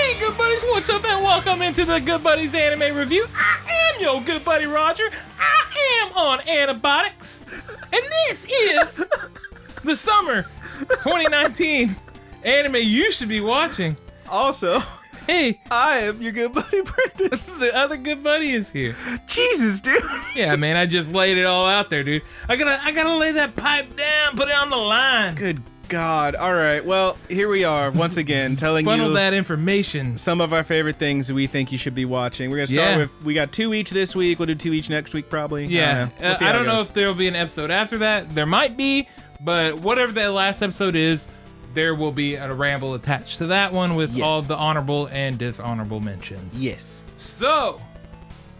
Hey, good buddies, what's up, and welcome into the Good Buddies Anime Review. I am your good buddy Roger. I am on antibiotics, and this is the summer 2019 anime you should be watching. Also, hey, I am your good buddy Brendan. The other good buddy is here. Jesus, dude. Yeah, man, I just laid it all out there, dude. I gotta lay that pipe down, put it on the line. Good God. All right. Well, here we are once again telling Funnel you that information. some of our favorite things we think you should be watching. We're gonna start with, we got 2 each this week. We'll do 2 each next week probably. Yeah. I don't know if there'll be an episode after that. There might be, but whatever that last episode is, there will be a ramble attached to that one with all the honorable and dishonorable mentions. Yes. So,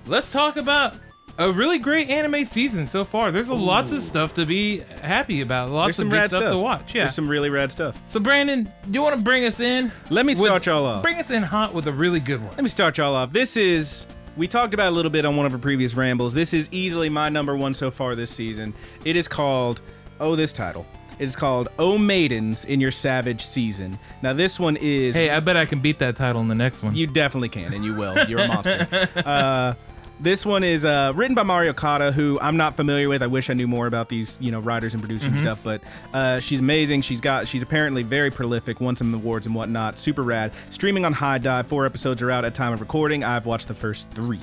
let's talk about a really great anime season so far. There's lots of stuff to be happy about. Lots of good stuff to watch. Yeah. There's some really rad stuff. So, Brandon, do you want to bring us in? Let me start y'all off. Bring us in hot with a really good one. Let me start y'all off. This is, we talked about it a little bit on one of our previous rambles. This is easily my number one so far this season. It is called, this title. It is called Oh Maidens in Your Savage Season. Now this one is... Hey, I bet I can beat that title in the next one. You definitely can, and you will. You're a monster. This one is written by Mari Okada, who I'm not familiar with. I wish I knew more about these, writers and producers and stuff, but she's amazing. She's apparently very prolific, won some awards and whatnot. Super rad. Streaming on High Dive. 4 episodes are out at time of recording. I've watched the first 3.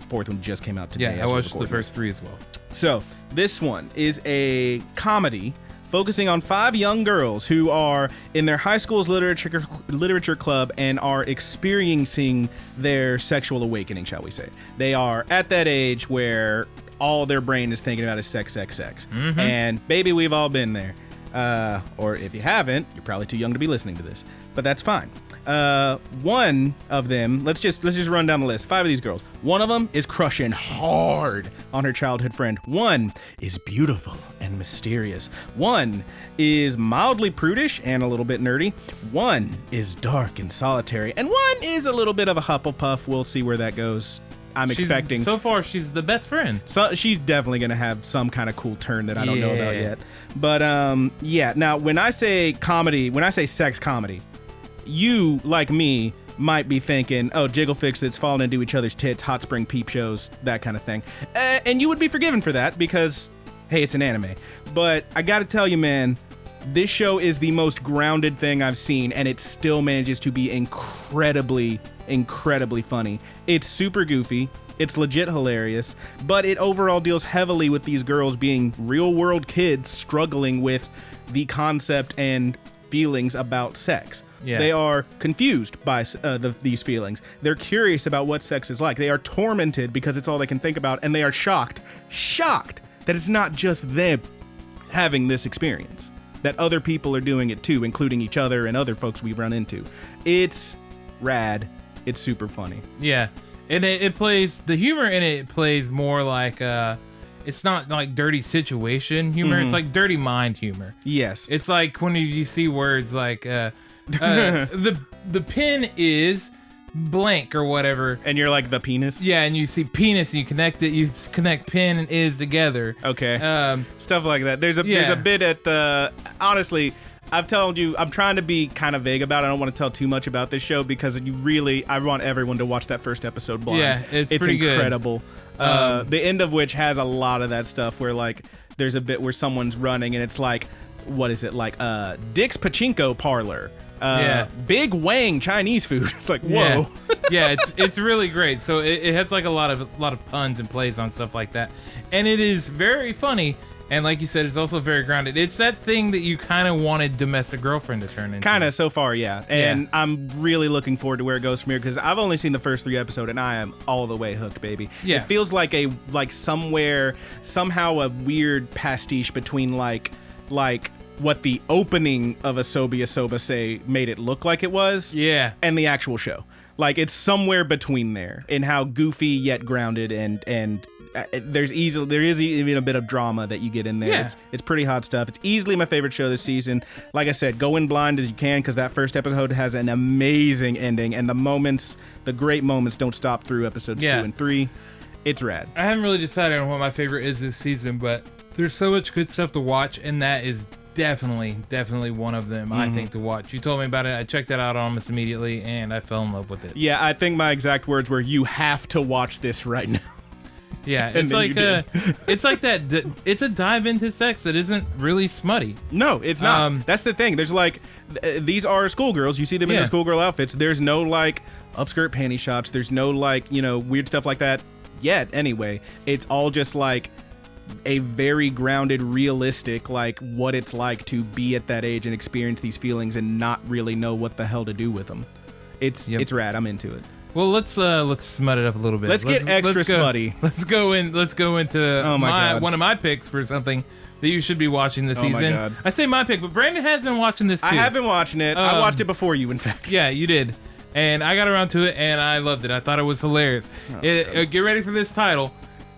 Fourth one just came out today. Yeah, I watched the first 3 as well. So, this one is a comedy focusing on 5 young girls who are in their high school's literature club and are experiencing their sexual awakening, shall we say. They are at that age where all their brain is thinking about is sex. And baby, we've all been there. Or if you haven't, you're probably too young to be listening to this, but that's fine. One of them, let's just run down the list. 5 of these girls. One of them is crushing hard on her childhood friend. One is beautiful and mysterious. One is mildly prudish and a little bit nerdy. One is dark and solitary. And one is a little bit of a Hufflepuff. We'll see where that goes. I'm expecting. So far, she's the best friend. So she's definitely going to have some kind of cool turn that I don't know about yet. But yeah, now when I say comedy, when I say sex comedy, you, like me, might be thinking, oh, jiggle fix that's falling into each other's tits, hot spring peep shows, that kind of thing. And you would be forgiven for that because, hey, it's an anime. But I gotta tell you, man, this show is the most grounded thing I've seen, and it still manages to be incredibly funny. It's super goofy. It's legit hilarious, but it overall deals heavily with these girls being real-world kids struggling with the concept and feelings about sex. Yeah. They are confused by these feelings. They're curious about what sex is like. They are tormented because it's all they can think about, and they are shocked that it's not just them having this experience, that other people are doing it too, including each other and other folks we run into. It's rad. It's super funny. Yeah, and it plays, the humor in it plays more like it's not like dirty situation humor. It's like dirty mind humor. Yes. It's like when you see words like the pin is blank or whatever, and you're like the penis. Yeah, and you see penis and you connect it. You connect pin and is together. Okay. Stuff like that. There's a bit at the, honestly, I've told you, I'm trying to be kind of vague about it. I don't want to tell too much about this show because I want everyone to watch that first episode blind. Yeah, it's pretty incredible. Good. The end of which has a lot of that stuff where like there's a bit where someone's running and it's like, what is it, like Dick's Pachinko Parlor. Big Wang Chinese food. It's like, whoa. Yeah, it's really great. So it has like a lot of puns and plays on stuff like that, and it is very funny. And like you said, it's also very grounded. It's that thing that you kind of wanted Domestic Girlfriend to turn into. Kind of so far, yeah. And I'm really looking forward to where it goes from here because I've only seen the first 3 episodes and I am all the way hooked, baby. Yeah. It feels like somehow a weird pastiche between like what the opening of Asobi Asobase made it look like it was. Yeah. And the actual show. Like it's somewhere between there in how goofy yet grounded and there is even a bit of drama that you get in there. Yeah. It's pretty hot stuff. It's easily my favorite show this season. Like I said, go in blind as you can because that first episode has an amazing ending and the great moments don't stop through episodes 2 and 3. It's rad. I haven't really decided on what my favorite is this season, but there's so much good stuff to watch, and that is definitely one of them. I think to watch. You told me about it. I checked it out almost immediately, and I fell in love with it. Yeah, I think my exact words were, "You have to watch this right now." Yeah, it's like it's like that. It's a dive into sex that isn't really smutty. No, it's not. That's the thing. There's like, these are schoolgirls. You see them in their schoolgirl outfits. There's no like upskirt panty shots. There's no like, you know, weird stuff like that yet. Anyway, it's all just like a very grounded, realistic, like what it's like to be at that age and experience these feelings and not really know what the hell to do with them. It's rad. I'm into it. Well, let's smut it up a little bit. Let's get extra smutty. Let's go into one of my picks for something that you should be watching this season. My God. I say my pick, but Brandon has been watching this too. I have been watching it. I watched it before you, in fact. Yeah, you did. And I got around to it, and I loved it. I thought it was hilarious. Get ready for this title,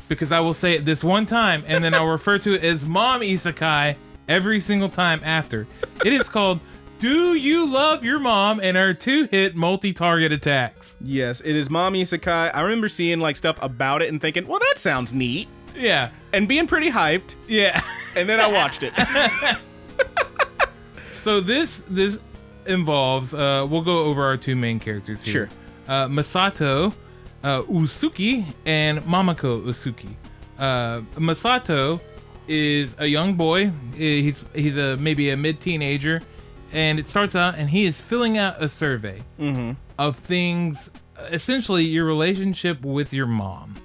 because I will say it this one time, and then I'll refer to it as Mom Isekai every single time after. It is called Do You Love Your Mom and Her 2-Hit Multi-Target Attacks. Yes, it is Mom Isekai. I remember seeing like stuff about it and thinking, well, that sounds neat. Yeah. And being pretty hyped. Yeah. And then I watched it. So this involves, we'll go over our two main characters here. Sure. Masato Usuki and Mamako Usuki. Masato is a young boy. He's maybe a mid-teenager, and it starts out, and he is filling out a survey of things, essentially your relationship with your mom.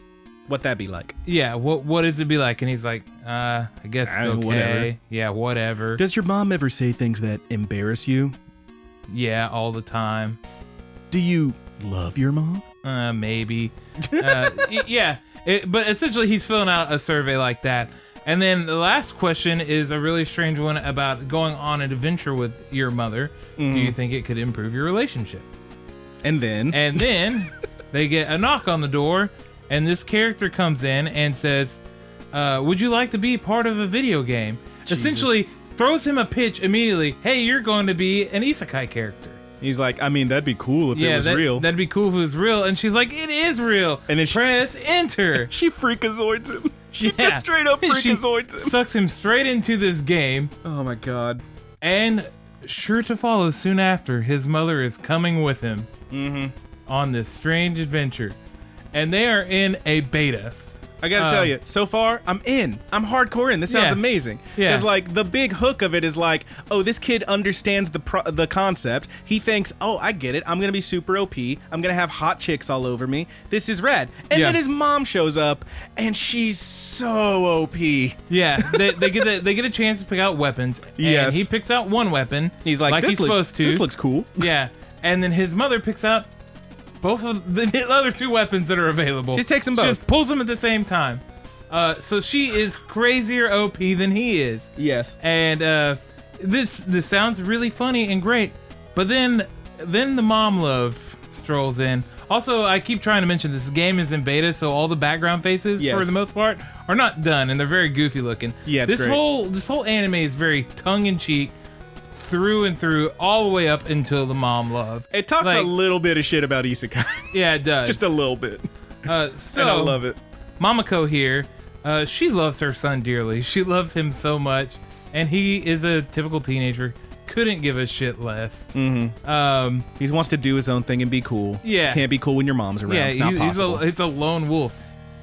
What that be like? Yeah, what does it be like? And he's like, I guess it's okay. Whatever. Yeah, whatever. Does your mom ever say things that embarrass you? Yeah, all the time. Do you love your mom? Maybe. Yeah, but essentially he's filling out a survey like that. And then the last question is a really strange one about going on an adventure with your mother. Do you think it could improve your relationship? And then they get a knock on the door, and this character comes in and says, would you like to be part of a video game? Jesus. Essentially throws him a pitch immediately. Hey, you're going to be an isekai character. He's like, I mean, that'd be cool if it was real. That'd be cool if it was real. And she's like, it is real. And then press enter. She freakazoids him. She just straight up freakazoids him. Sucks him straight into this game. Oh my God. And sure to follow soon after, his mother is coming with him on this strange adventure. And they are in a beta. I gotta tell you, so far, I'm in. I'm hardcore in. This sounds amazing. Yeah. Because, like, the big hook of it is like, oh, this kid understands the concept. He thinks, oh, I get it. I'm gonna be super OP. I'm gonna have hot chicks all over me. This is rad. And then his mom shows up, and she's so OP. Yeah, they get a chance to pick out weapons. And he picks out one weapon. He's like he's supposed to. This looks cool. Yeah, and then his mother picks out both of the other two weapons that are available. Just takes them both. She just pulls them at the same time. So she is crazier OP than he is. Yes. And this sounds really funny and great, but then the mom love strolls in. Also, I keep trying to mention this game is in beta, so all the background faces for the most part are not done, and they're very goofy looking. Yeah, it's great. This whole anime is very tongue in cheek. Through and through, all the way up until the mom love. It talks a little bit of shit about isekai. Yeah, it does. Just a little bit. So and I love it. Mamako here, she loves her son dearly. She loves him so much, and he is a typical teenager. Couldn't give a shit less. He wants to do his own thing and be cool. Yeah, can't be cool when your mom's around. Yeah, it's not possible. He's a lone wolf.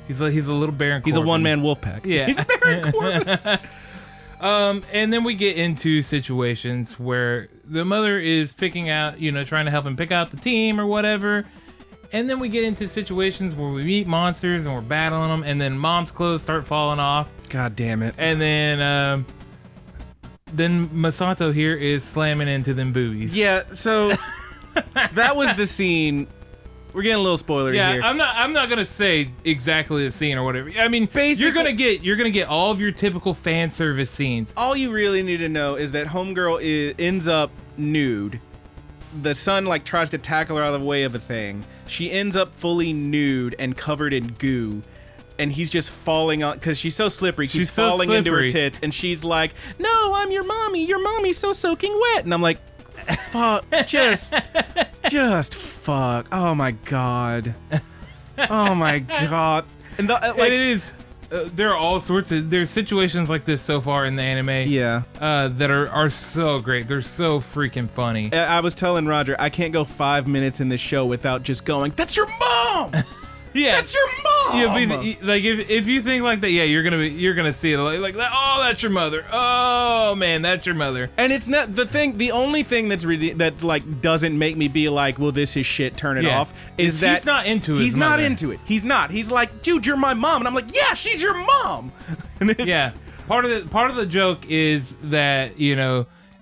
He's a little Baron Corbin. He's a one-man wolf pack. Yeah, he's Baron Corbin. And then we get into situations where the mother is picking out, trying to help him pick out the team or whatever. And then we get into situations where we meet monsters and we're battling them, and then mom's clothes start falling off. God damn it. And then Masato here is slamming into them boobies. Yeah, so that was the scene. We're getting a little spoilery here. Yeah, I'm not gonna say exactly the scene or whatever. I mean, basically, you're gonna get all of your typical fan service scenes. All you really need to know is that homegirl ends up nude. The son tries to tackle her out of the way of a thing. She ends up fully nude and covered in goo. And he's just falling on, because she's so slippery, he's falling into her tits, and she's like, "No, I'm your mommy. Your mommy's so soaking wet." And I'm like, fuck, just fuck. Oh my God. Oh my God. And it is there are all sorts of there's situations like this so far in the anime. Yeah. That are so great. They're so freaking funny. I was telling Roger, I can't go 5 minutes in this show without just going, "That's your mom." Yeah, that's your mom. Yeah, like if you think like that, yeah, you're gonna see it like that. Oh, that's your mother. Oh man, that's your mother. And it's not the thing. The only thing that like doesn't make me be like, well, this is shit. Turn it off. Is that he's not into it? He's not into it. He's not. He's like, dude, you're my mom, and I'm like, yeah, she's your mom. Yeah. Part of the joke is that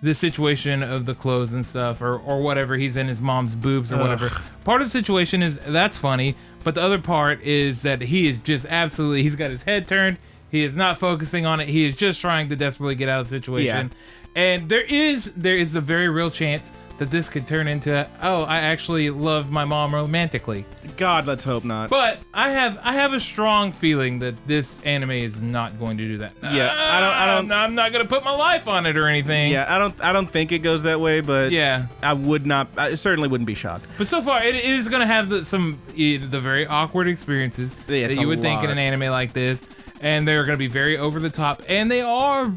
the situation of the clothes and stuff or whatever, he's in his mom's boobs or whatever. Part of the situation is that's funny, but the other part is that he is just absolutely, he's got his head turned, he is not focusing on it, he is just trying to desperately get out of the situation. Yeah. And there is a very real chance that this could turn into, oh, I actually love my mom romantically. God, let's hope not. But I have a strong feeling that this anime is not going to do that. Yeah, I'm not going to put my life on it or anything. Yeah, I don't think it goes that way, but yeah, I certainly wouldn't be shocked. But so far, it is going to have the very awkward experiences that you would think in an anime like this. And they're going to be very over the top, and they are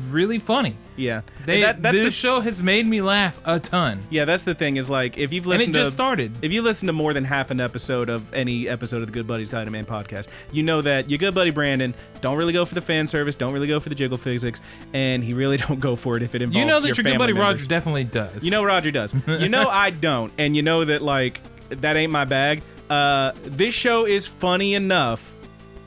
really funny. Yeah, this show has made me laugh a ton. Yeah, that's the thing is like if you've listened if you listen to more than half an episode of any episode of the Good Buddies Anime podcast, you know that your good buddy Brandon don't really go for the fan service, don't really go for the jiggle physics, and he really don't go for it if it involves your good buddy Roger definitely does. You know Roger does. You know I don't, and you know that like that ain't my bag. This show is funny enough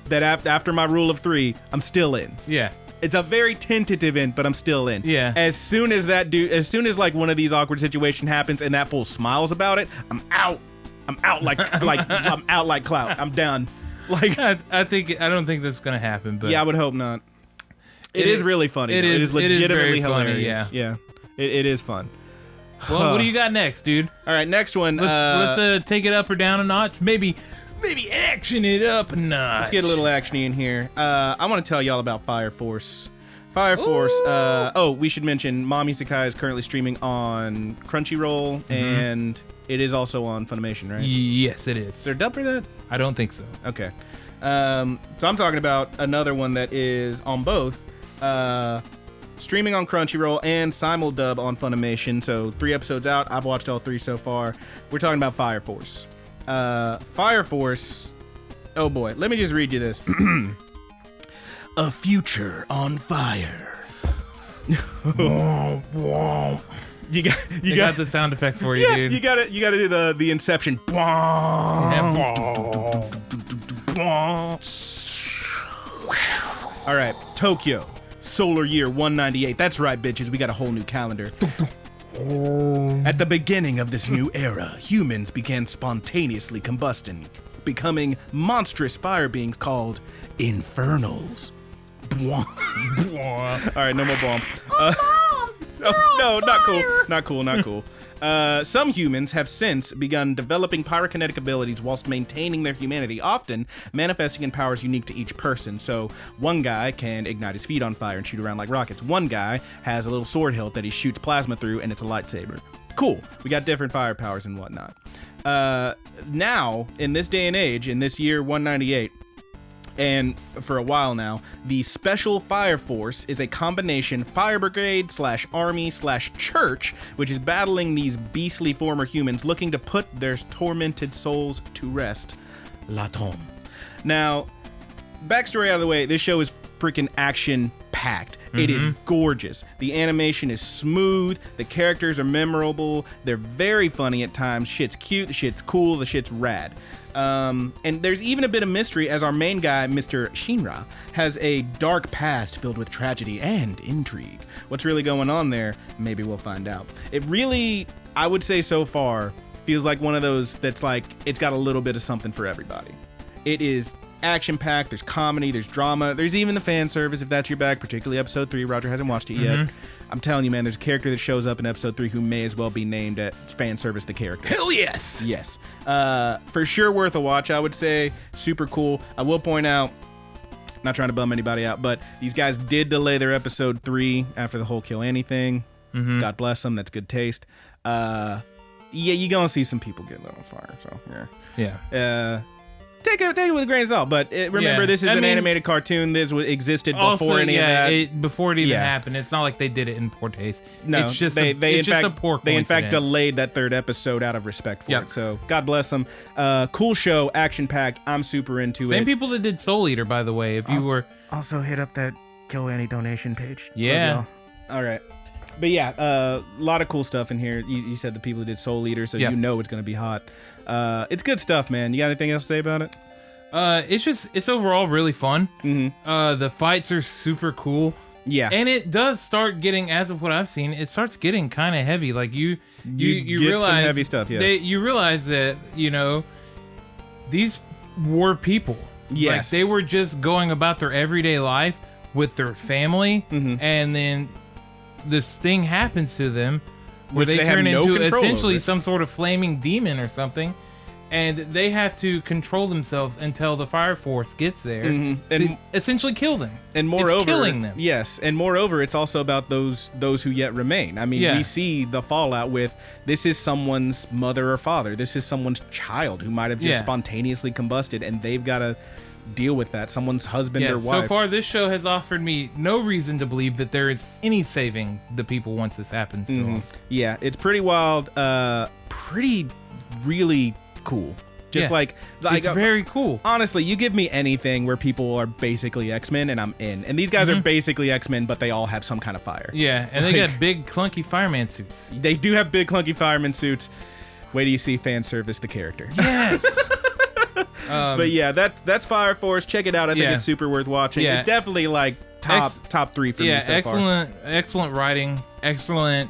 that after my rule of 3, I'm still in. Yeah. It's a very tentative in, but I'm still in. Yeah. As soon as like one of these awkward situations happens and that fool smiles about it, I'm out. I'm out like I'm out like clout. I'm done. Like I don't think that's gonna happen, but yeah, I would hope not. It is really funny. It is legitimately hilarious. Funny, yeah. It is fun. Well, what do you got next, dude? All right, next one. Let's take it up or down a notch. Maybe action it up a notch. Let's get a little actiony in here. I want to tell y'all about Fire Force. Fire Force. We should mention Mommy Sakai is currently streaming on Crunchyroll, and it is also on Funimation, right? Yes, it is. Is there a dub for that? I don't think so. Okay. So I'm talking about another one that is on both. Streaming on Crunchyroll and simuldub on Funimation. So 3 episodes out. I've watched all 3 so far. We're talking about Fire Force. Fire Force. Oh boy, let me just read you this. A future on fire. You got the sound effects for you, dude. You got to do the Inception. All right, Tokyo, solar year 198. That's right, bitches. We got a whole new calendar. At the beginning of this new era, humans began spontaneously combusting, becoming monstrous fire beings called infernals. All right, no more bombs. No, not cool. Some humans have since begun developing pyrokinetic abilities whilst maintaining their humanity, often manifesting in powers unique to each person. So one guy can ignite his feet on fire and shoot around like rockets. One guy has a little sword hilt that he shoots plasma through, and it's a lightsaber. Cool. We got different fire powers and whatnot. Now, in this day and age, in this year 198, and for a while now, the Special Fire Force is a combination fire brigade / army / church, which is battling these beastly former humans looking to put their tormented souls to rest. La Tombe. Now, backstory out of the way, this show is freaking action-packed. It is gorgeous. The animation is smooth. The characters are memorable. They're very funny at times. Shit's cute. The shit's cool. The shit's rad. And there's even a bit of mystery as our main guy, Mr. Shinra, has a dark past filled with tragedy and intrigue. What's really going on there? Maybe we'll find out. It really, I would say so far, feels like one of those that's like, it's got a little bit of something for everybody. It is action-packed, there's comedy, there's drama, there's even the fan service if that's your bag, particularly episode 3. Roger hasn't watched it yet. I'm telling you, man, there's a character that shows up in episode 3 who may as well be named at fan service the character. Hell yes! Yes. For sure worth a watch, I would say. Super cool. I will point out, not trying to bum anybody out, but these guys did delay their episode 3 after the whole Kill Annie thing. God bless them, that's good taste. Yeah, you're gonna see some people get lit on fire, so yeah. take it with a grain of salt. But remember, this is an animated cartoon. This existed before any of that. Before it even happened. It's not like they did it in poor taste. No, it's just a poor coincidence. They in fact delayed that third episode out of respect for it. So God bless them. Cool show, action packed. I'm super into it. Same people that did Soul Eater, by the way. If you were also hit up that Kill Annie donation page. Yeah. All right. But yeah, a lot of cool stuff in here. You said the people who did Soul Eater, so you know it's going to be hot. It's good stuff, man. You got anything else to say about it? It's overall really fun. Mm-hmm. The fights are super cool. Yeah. And it does start getting, as of what I've seen, it starts getting kind of heavy. Like you realize some heavy stuff, yes. You realize that, these were people. Yes. Like they were just going about their everyday life with their family, and then this thing happens to them where they turn into essentially some sort of flaming demon or something, and they have to control themselves until the fire force gets there to essentially kill them. And moreover, it's killing them. Yes, and moreover, it's also about those who yet remain. I mean, we see the fallout with this is someone's mother or father. This is someone's child who might have just spontaneously combusted, and they've got to deal with that. Someone's husband or wife. So far, this show has offered me no reason to believe that there is any saving the people once this happens to them. Yeah, it's pretty wild. Really cool. Just like it's very cool. Honestly, you give me anything where people are basically X-Men and I'm in. And these guys are basically X-Men, but they all have some kind of fire. Yeah, and they got big clunky fireman suits. They do have big clunky fireman suits. Wait till you see fan service the character. Yes. But yeah, that's Fire Force. Check it out. I think it's super worth watching. Yeah. It's definitely like top 3 for me so far. Excellent writing, excellent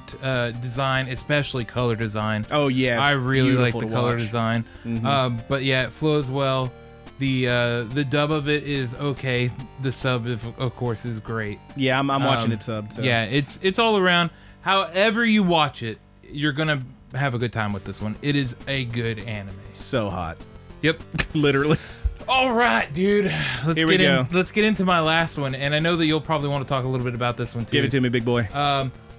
design, especially color design. Oh yeah, I really like the color design. But yeah, it flows well. The dub of it is okay. The sub, of course, is great. Yeah, I'm watching it subbed. So. Yeah, it's all around. However you watch it, you're gonna have a good time with this one. It is a good anime. So hot. Yep. Literally. All right, dude. Here we go. Let's get into my last one, and I know that you'll probably want to talk a little bit about this one too. Give it to me, big boy.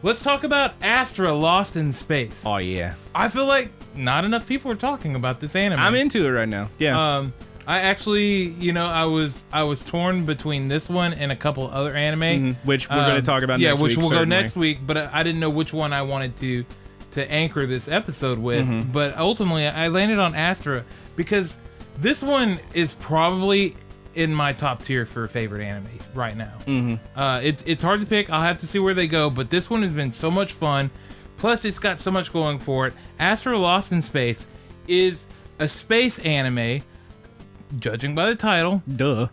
Let's talk about Astro Lost in Space. Oh yeah. I feel like not enough people are talking about this anime. I'm into it right now. Yeah. I actually, I was torn between this one and a couple other anime, which we're going to talk about next week. Yeah, which we'll go next week, but I didn't know which one I wanted to anchor this episode with. But ultimately, I landed on Astro because this one is probably in my top tier for favorite anime right now. It's hard to pick. I'll have to see where they go, but this one has been so much fun. Plus, it's got so much going for it. Astro Lost in Space is a space anime, judging by the title,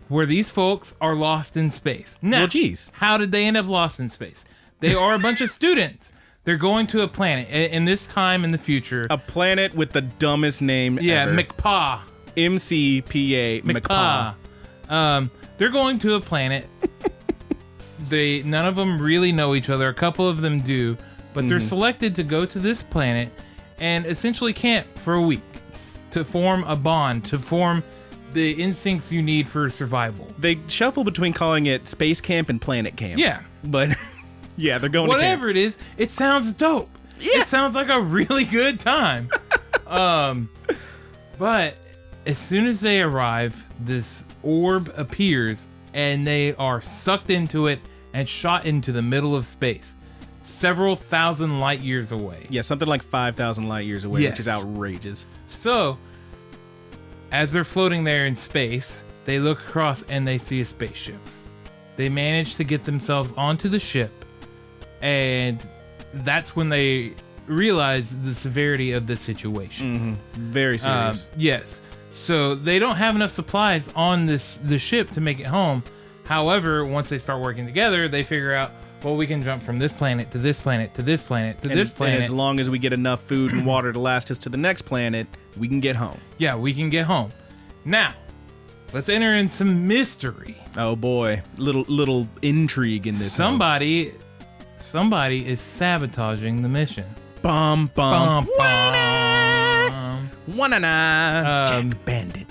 where these folks are lost in space. Now, well, geez. How did they end up lost in space? They are a bunch of students. They're going to a planet in this time in the future. A planet with the dumbest name ever. Yeah, McPaw. MCPA. McPaw. They're going to a planet. None of them really know each other. A couple of them do, but they're selected to go to this planet and essentially camp for a week to form a bond, to form the instincts you need for survival. They shuffle between calling it space camp and planet camp. Yeah, but yeah, they're going. Whatever it is, it sounds dope. Yeah. It sounds like a really good time. But as soon as they arrive, this orb appears and they are sucked into it and shot into the middle of space, several thousand light years away. Yeah, something like 5,000 light years away, which is outrageous. So, as they're floating there in space, they look across and they see a spaceship. They manage to get themselves onto the ship, and that's when they realize the severity of the situation. Very serious. Yes. So they don't have enough supplies on the ship to make it home. However, once they start working together, they figure out, well, we can jump from this planet to this planet to this planet to this planet. And as long as we get enough food and water to last us to the next planet, we can get home. Yeah, we can get home. Now, let's enter in some mystery. Oh boy, little intrigue in this. Somebody is sabotaging the mission. Bum bum. Jack Bandit.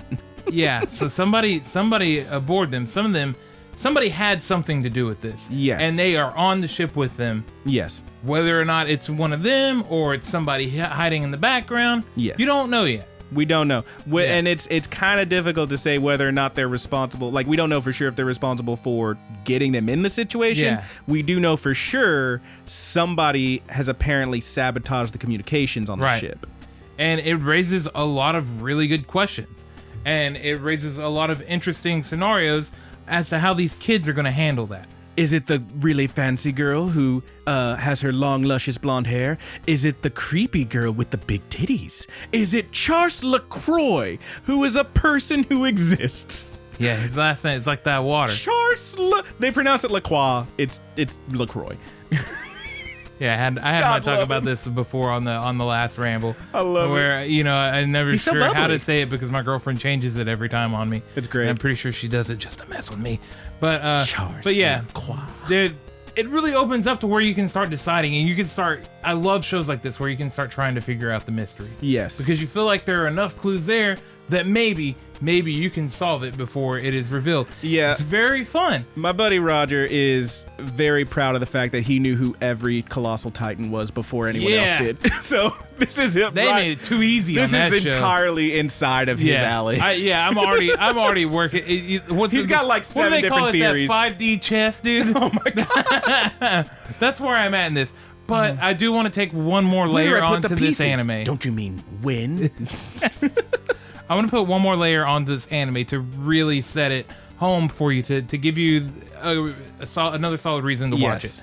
Yeah, so somebody aboard them. Somebody had something to do with this. Yes. And they are on the ship with them. Yes. Whether or not it's one of them or it's somebody hiding in the background. Yes. You don't know yet. We don't know. And it's kind of difficult to say whether or not they're responsible. Like, we don't know for sure if they're responsible for getting them in the situation. Yeah. We do know for sure somebody has apparently sabotaged the communications on the ship. And it raises a lot of really good questions. And it raises a lot of interesting scenarios as to how these kids are going to handle that. Is it the really fancy girl who has her long, luscious blonde hair? Is it the creepy girl with the big titties? Is it Charles LaCroix, who is a person who exists? Yeah, his last name, it's like that water. They pronounce it LaCroix. It's LaCroix. Yeah, I had my talk about this before on the last ramble. I love where, I'm never He's so sure how bubbly. to say it because my girlfriend changes it every time on me. It's great. And I'm pretty sure she does it just to mess with me. But Charles yeah, LaCroix. dude, it really opens up to where you can start deciding, and you can start. I love shows like this where you can start trying to figure out the mystery. Yes. Because you feel like there are enough clues there that maybe you can solve it before it is revealed. Yeah. It's very fun. My buddy Roger is very proud of the fact that he knew who every Colossal Titan was before anyone else did. So this is it. They made it too easy on that show. This is entirely inside of his alley. I'm already working. He's got like 7 different theories. That 5D chess, dude. Oh my god. That's where I'm at in this. But I do want to take one more layer onto this anime. Don't you mean when? I want to put one more layer on this anime to really set it home for you, to give you another solid reason to watch it.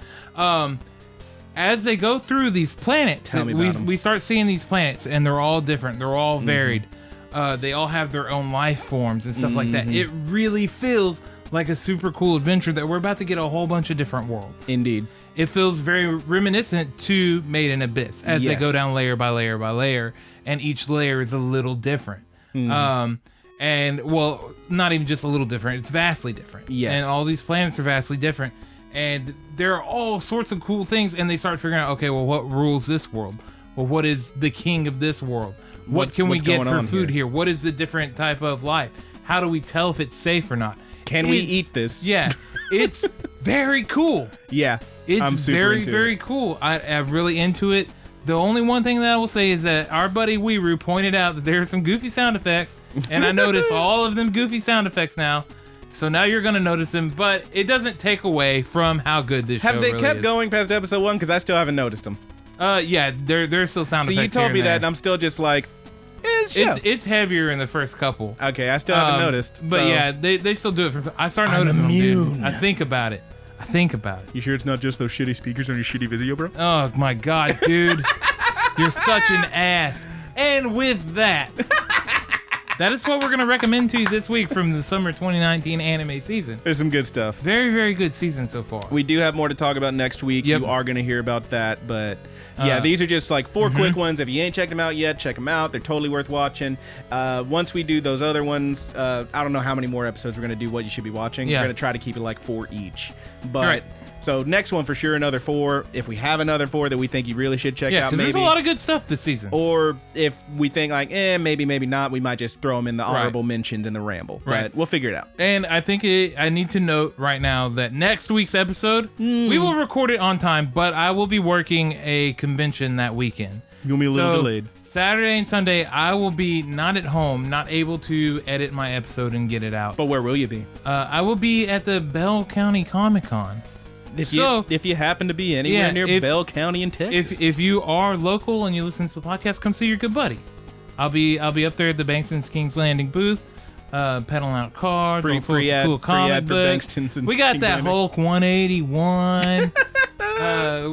As they go through these planets, we start seeing these planets, and they're all different. They're all varied. They all have their own life forms and stuff like that. It really feels like a super cool adventure that we're about to get a whole bunch of different worlds. Indeed. It feels very reminiscent to Maiden Abyss as they go down layer by layer by layer, and each layer is a little different. And well, not even just a little different, it's vastly different. Yes. And all these planets are vastly different, and there are all sorts of cool things, and they start figuring out, okay, well, what rules this world? Well, what is the king of this world? What can we get for food here? What is the different type of life? How do we tell if it's safe or not? Can we eat this? Yeah, it's very cool. Yeah, It's very cool. I'm really into it. The only one thing that I will say is that our buddy Weeru pointed out that there are some goofy sound effects, and I noticed all of them goofy sound effects now. So now you're gonna notice them, but it doesn't take away from how good this show Have they really kept is. going past episode 1? Because I still haven't noticed them. Yeah, there's still sound effects. So you told here me and that, there. and I'm still just like, It's heavier in the first couple. Okay, I still haven't noticed. But so. yeah, they still do it. I start noticing them, dude. I think about it. You sure it's not just those shitty speakers on your shitty Vizio, bro? Oh my god, dude. You're such an ass. And with that, that is what we're going to recommend to you this week from the summer 2019 anime season. There's some good stuff. Very, very good season so far. We do have more to talk about next week. Yep. You are going to hear about that, but yeah, these are just like 4 quick ones. If you ain't checked them out yet, check them out. They're totally worth watching. Once we do those other ones, I don't know how many more episodes we're going to do what you should be watching. Yeah. We're going to try to keep it like 4 each. But Right. so next one for sure, another 4. If we have another 4 that we think you really should check out, because maybe. there's a lot of good stuff this season. Or if we think like, maybe not, we might just throw them in the honorable mentions in the ramble. Right. But we'll figure it out. And I think I need to note right now that next week's episode, we will record it on time, but I will be working a convention that weekend. You'll be a little delayed. Saturday and Sunday, I will be not at home, not able to edit my episode and get it out. But where will you be? I will be at the Bell County Comic Con. If you happen to be anywhere near Bell County in Texas. If you are local and you listen to the podcast, come see your good buddy. I'll be up there at the Bankston's King's Landing booth, peddling out cards, all sorts of cool comic books. We got that Hulk 181.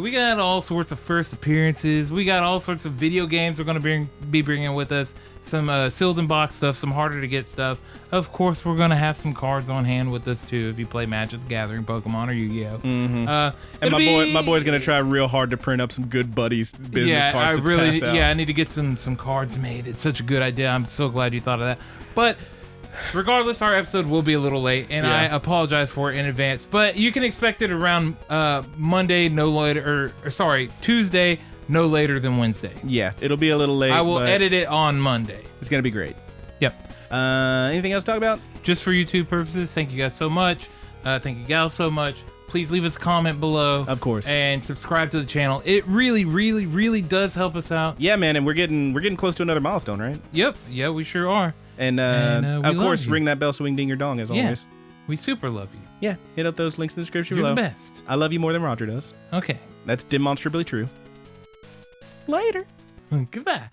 We got all sorts of first appearances. We got all sorts of video games we're going to be bringing with us. Some sealed and box stuff, some harder to get stuff. Of course, we're going to have some cards on hand with us too if you play Magic the Gathering, Pokemon, or Yu-Gi-Oh. And my boy's going to try real hard to print up some good buddies business cards to pass out. Yeah, I need to get some cards made. It's such a good idea. I'm so glad you thought of that. But regardless, our episode will be a little late, and I apologize for it in advance. But you can expect it around Monday, Tuesday, no later than Wednesday. Yeah, it'll be a little late. I will edit it on Monday. It's going to be great. Yep. Anything else to talk about? Just for YouTube purposes, thank you guys so much. Thank you gals so much. please leave us a comment below. Of course. And subscribe to the channel. It really, really, really does help us out. Yeah, man, and we're getting close to another milestone, right? Yep. Yeah, we sure are. And, we of course, love you. ring that bell so we can ding your dong as always. We super love you. Yeah, hit up those links in the description You're below. the best. I love you more than Roger does. Okay. That's demonstrably true. Later. Goodbye.